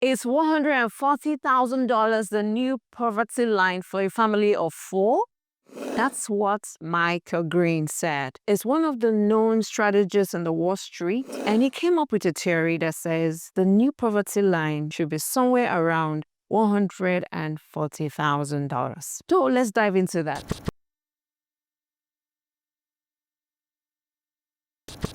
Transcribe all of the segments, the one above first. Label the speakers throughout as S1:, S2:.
S1: Is $140,000 the new poverty line for a family of 4? That's what Michael Green said. It's one of the known strategists in the Wall Street, and he came up with a theory that says the new poverty line should be somewhere around $140,000. So let's dive into that.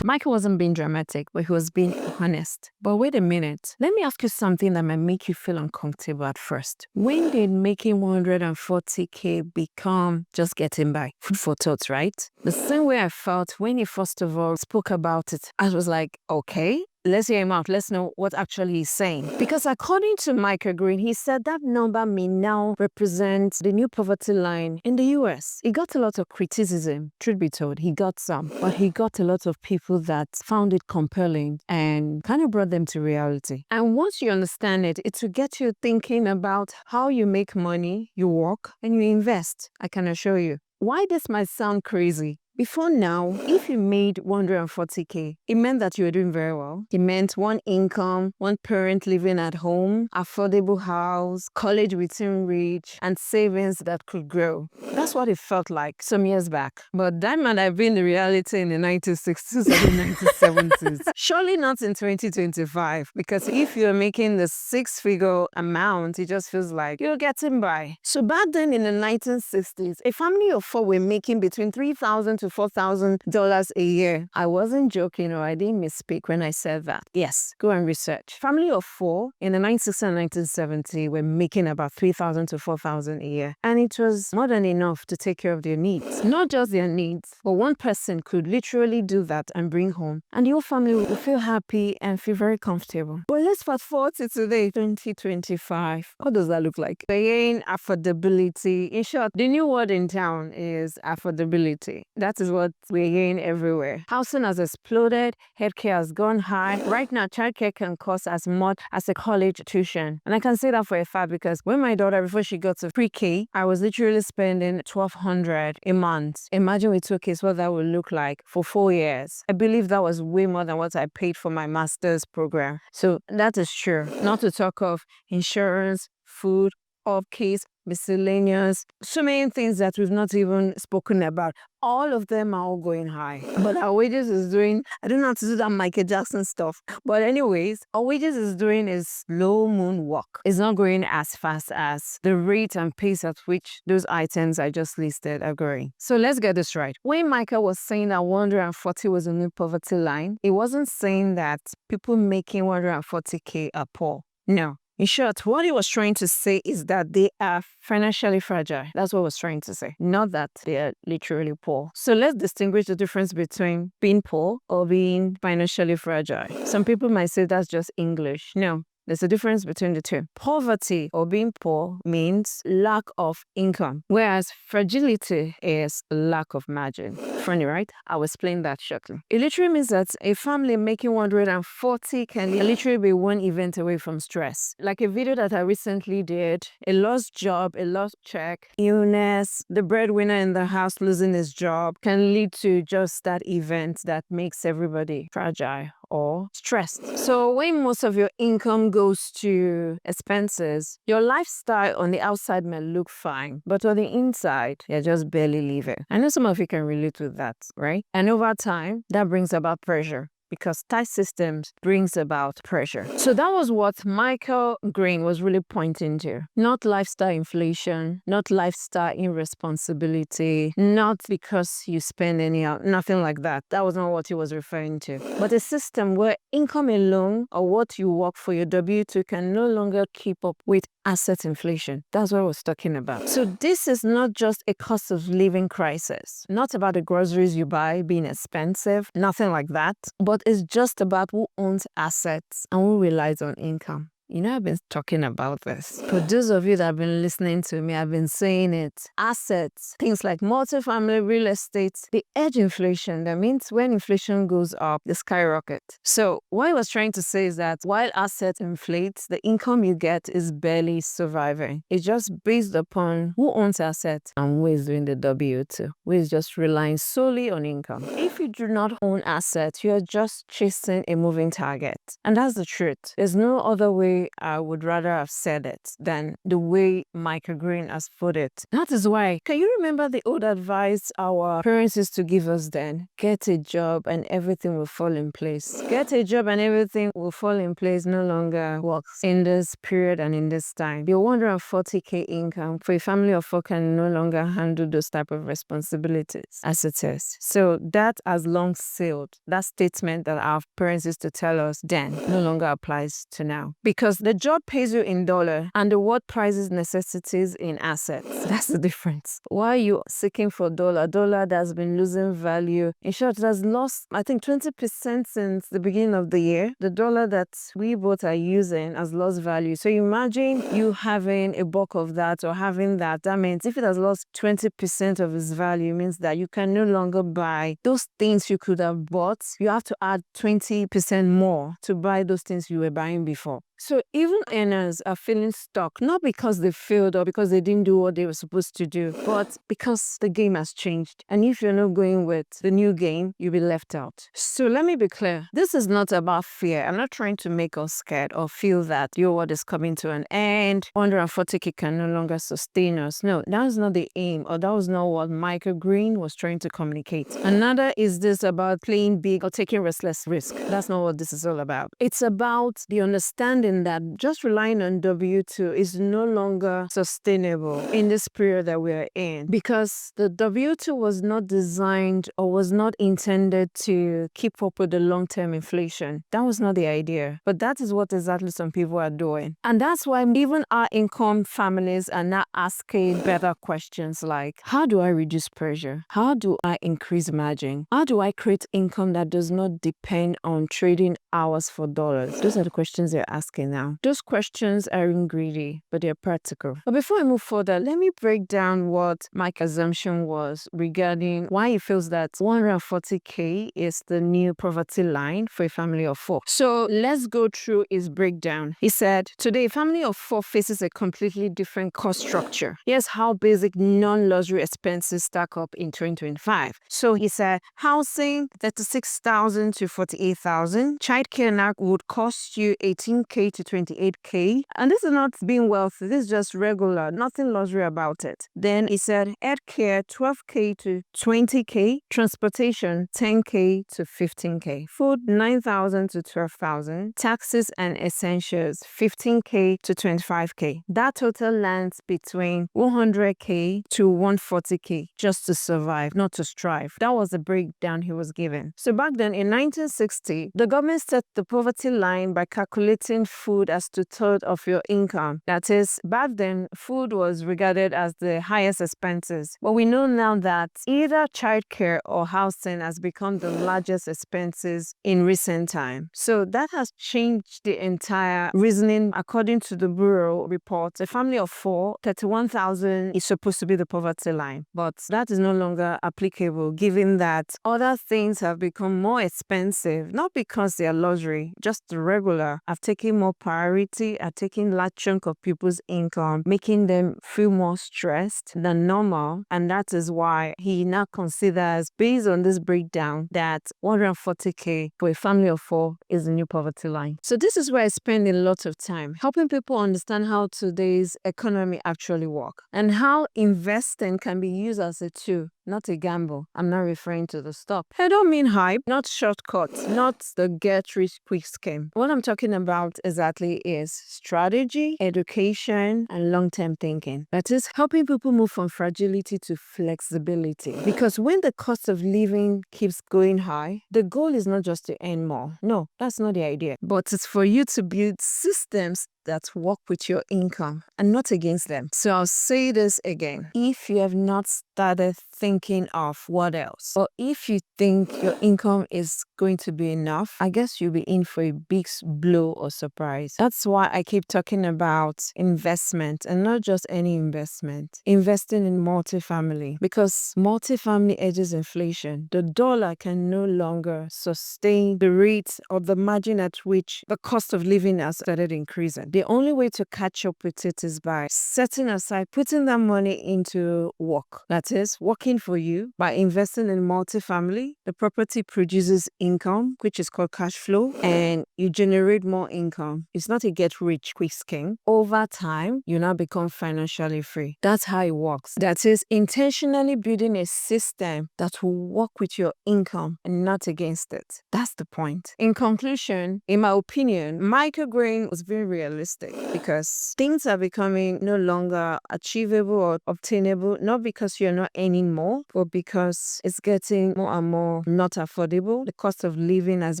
S1: Michael wasn't being dramatic, but he was being honest. But wait a minute. Let me ask you something that might make you feel uncomfortable at first. When did making $140K become just getting by? Food for thought, right? The same way I felt when he first of all spoke about it. I was like, okay, let's hear him out. Let's know what actually he's saying. Because according to Michael Green, he said that number may now represent the new poverty line in the US. He got a lot of criticism, truth be told. He got some, but he got a lot of people that found it compelling and kind of brought them to reality. And once you understand it, it will get you thinking about how you make money, you work, and you invest. I can assure you. Why this might sound crazy? Before now, if you made $140K, it meant that you were doing very well. It meant one income, one parent living at home, affordable house, college within reach, and savings that could grow. That's what it felt like some years back. But that might have been the reality in the 1960s or the 1970s. Surely not in 2025, because if you're making the six-figure amount, it just feels like you're getting by. So back then in the 1960s, a family of 4 were making between $3,000 to $4,000 a year. I wasn't joking, or I didn't misspeak when I said that. Yes, go and research. Family of 4 in the 1960s and 1970s were making about $3,000 to $4,000 a year. And it was more than enough to take care of their needs. Not just their needs, but one person could literally do that and bring home. And the whole family will feel happy and feel very comfortable. But let's fast forward to today, 2025. What does that look like? We're hearing affordability. In short, the new word in town is affordability. That is what we're hearing everywhere. Housing has exploded, healthcare has gone high. Right now, childcare can cost as much as a college tuition. And I can say that for a fact because when my daughter, before she got to pre-K, I was literally spending $1,200 a month. Imagine with 2 kids what that would look like for 4 years. I believe that was way more than what I paid for my master's program. So that is true. Not to talk of insurance, food, upkeep, miscellaneous, so many things that we've not even spoken about. All of them are all going high. But our wages is doing, I don't know how to do that Michael Jackson stuff. But anyways, our wages is doing is low moon walk. It's not going as fast as the rate and pace at which those items I just listed are growing. So let's get this right. When Michael was saying that 140 was a new poverty line, he wasn't saying that people making 140K are poor. No. In short, what he was trying to say is that they are financially fragile. That's what he was trying to say. Not that they are literally poor. So let's distinguish the difference between being poor or being financially fragile. Some people might say that's just English. No. There's a difference between the two. Poverty or being poor means lack of income, whereas fragility is lack of margin. Funny, right? I'll explain that shortly. It literally means that a family making 140 can literally be one event away from stress. Like a video that I recently did, a lost job, a lost check, illness, the breadwinner in the house losing his job can lead to just that event that makes everybody fragile or stressed. So when most of your income goes to expenses, your lifestyle on the outside may look fine, but on the inside, you're just barely living. I know some of you can relate with that, right? And over time, that brings about pressure, because tight systems brings about pressure. So that was what Michael Green was really pointing to. Not lifestyle inflation, not lifestyle irresponsibility, not because you spend anyhow, nothing like that. That was not what he was referring to. But a system where income alone or what you work for your W-2 can no longer keep up with asset inflation. That's what I was talking about. So this is not just a cost of living crisis, not about the groceries you buy being expensive, nothing like that, but it's just about who owns assets and who relies on income. You know, I've been talking about this. For those of you that have been listening to me, I've been saying it. Assets, things like multifamily real estate, they edge inflation. That means when inflation goes up, they skyrocket. So what I was trying to say is that while assets inflate, the income you get is barely surviving. It's just based upon who owns assets and who is doing the W-2, who is just relying solely on income. If you do not own assets, you're just chasing a moving target. And that's the truth. There's no other way way I would rather have said it than the way Michael Green has put it. That is why, can you remember the old advice our parents used to give us then? Get a job and everything will fall in place. Get a job and everything will fall in place no longer works in this period and in this time. Your 140K income for a family of 4 can no longer handle those type of responsibilities as it is. So that has long sailed. That statement that our parents used to tell us then no longer applies to now, because the job pays you in dollar and the world prices necessities in assets. That's the difference. Why are you seeking for dollar that's been losing value? In short, it has lost, I think, 20% since the beginning of the year. The dollar that we both are using has lost value. So imagine you having a bulk of that or having that. That means if it has lost 20% of its value, means that you can no longer buy those things you could have bought. You have to add 20% more to buy those things you were buying before. So even earners are feeling stuck, not because they failed or because they didn't do what they were supposed to do, but because the game has changed. And if you're not going with the new game, you'll be left out. So let me be clear. This is not about fear. I'm not trying to make us scared or feel that your world is coming to an end. 140K can no longer sustain us. No, that was not the aim, or that was not what Michael Green was trying to communicate. Another is this about playing big or taking restless risk. That's not what this is all about. It's about the understanding that just relying on W2 is no longer sustainable in this period that we are in, because the W2 was not designed or was not intended to keep up with the long-term inflation. That was not the idea, but that is what exactly some people are doing. And that's why even our income families are now asking better questions like, how do I reduce pressure? How do I increase margin? How do I create income that does not depend on trading hours for dollars? Those are the questions they're asking now. Those questions aren't greedy, but they're practical. But before I move further, let me break down what my assumption was regarding why he feels that 140K is the new poverty line for a family of 4. So let's go through his breakdown. He said, today, a family of 4 faces a completely different cost structure. Here's how basic non-luxury expenses stack up in 2025. So he said, housing, 36,000 to 48,000. Childcare now would cost you 18K to 28K. And this is not being wealthy. This is just regular, nothing luxury about it. Then he said, healthcare, 12K to 20K. Transportation, 10K to 15K. Food, 9,000 to 12,000. Taxes and essentials, 15K to 25K. That total lands between 100K to 140K just to survive, not to strive. That was the breakdown he was given. So back then in 1960, the government set the poverty line by calculating food as 2/3 of your income. That is, back then, food was regarded as the highest expenses. But we know now that either childcare or housing has become the largest expenses in recent time. So that has changed the entire reasoning. According to the Bureau report, a family of 4, 31,000 is supposed to be the poverty line. But that is no longer applicable, given that other things have become more expensive, not because they are luxury, just the regular have taken more priority, are taking large chunk of people's income, making them feel more stressed than normal. And that is why he now considers, based on this breakdown, that 140K for a family of 4 is the new poverty line. So this is where I spend a lot of time helping people understand how today's economy actually works and how investing can be used as a tool, not a gamble. I'm not referring to the stock. I don't mean hype, not shortcuts, not the get rich quick scheme. What I'm talking about exactly is strategy, education, and long-term thinking. That is helping people move from fragility to flexibility. Because when the cost of living keeps going high, the goal is not just to earn more. No, that's not the idea. But it's for you to build systems that work with your income and not against them. So I'll say this again. If you have not started thinking of what else, or if you think your income is going to be enough, I guess you'll be in for a big blow or surprise. That's why I keep talking about investment, and not just any investment. Investing in multifamily, because multifamily edges inflation. The dollar can no longer sustain the rate or the margin at which the cost of living has started increasing. The only way to catch up with it is by setting aside, putting that money into work. That is, working for you by investing in multifamily. The property produces income, which is called cash flow, and you generate more income. It's not a get rich quick scheme. Over time, you now become financially free. That's how it works. That is intentionally building a system that will work with your income and not against it. That's the point. In conclusion, in my opinion, microgreens was very realistic because things are becoming no longer achievable or obtainable, not because you're not earning more, but because it's getting more and more not affordable. The cost of living has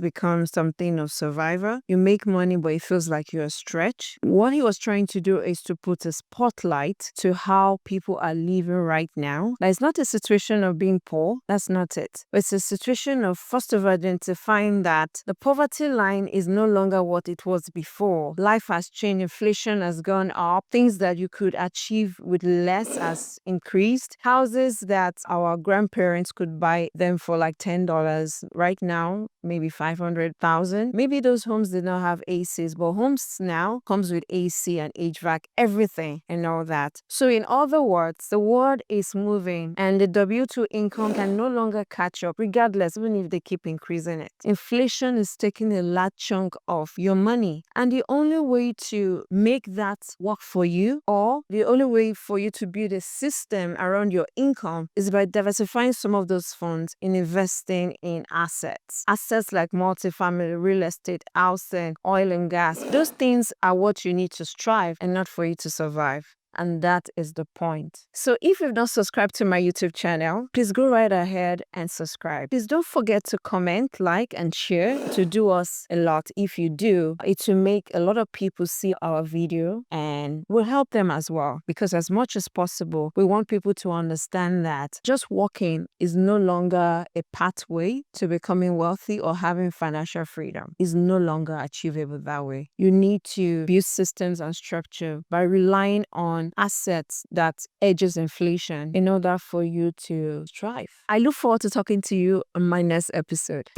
S1: become something of survivor. You make money, but it feels like you're stretched. What he was trying to do is to put a spotlight to how people are living right now. That it's not a situation of being poor. That's not it. It's a situation of, first of all, identifying that the poverty line is no longer what it was before. Life has changed. Inflation has gone up. Things that you could achieve with less has increased. Houses that our grandparents could buy them for like $10 right now, maybe 500,000. Maybe those homes did not have ACs, but homes now comes with AC and HVAC, everything and all that. So in other words, the world is moving and the W2 income can no longer catch up regardless, even if they keep increasing it. Inflation is taking a large chunk of your money, and the only way to make that work for you, or the only way for you to build a system around your income, is by diversifying some of those funds in investing in assets. Assets like multifamily, real estate, housing, oil and gas. Those things are what you need to strive and not for you to survive. And that is the point. So if you've not subscribed to my YouTube channel, please go right ahead and subscribe. Please don't forget to comment, like, and share. To do us a lot. If you do, it will make a lot of people see our video and will help them as well. Because as much as possible, we want people to understand that just working is no longer a pathway to becoming wealthy or having financial freedom. It's no longer achievable that way. You need to build systems and structure by relying on assets that edges inflation in order for you to thrive. I look forward to talking to you on my next episode.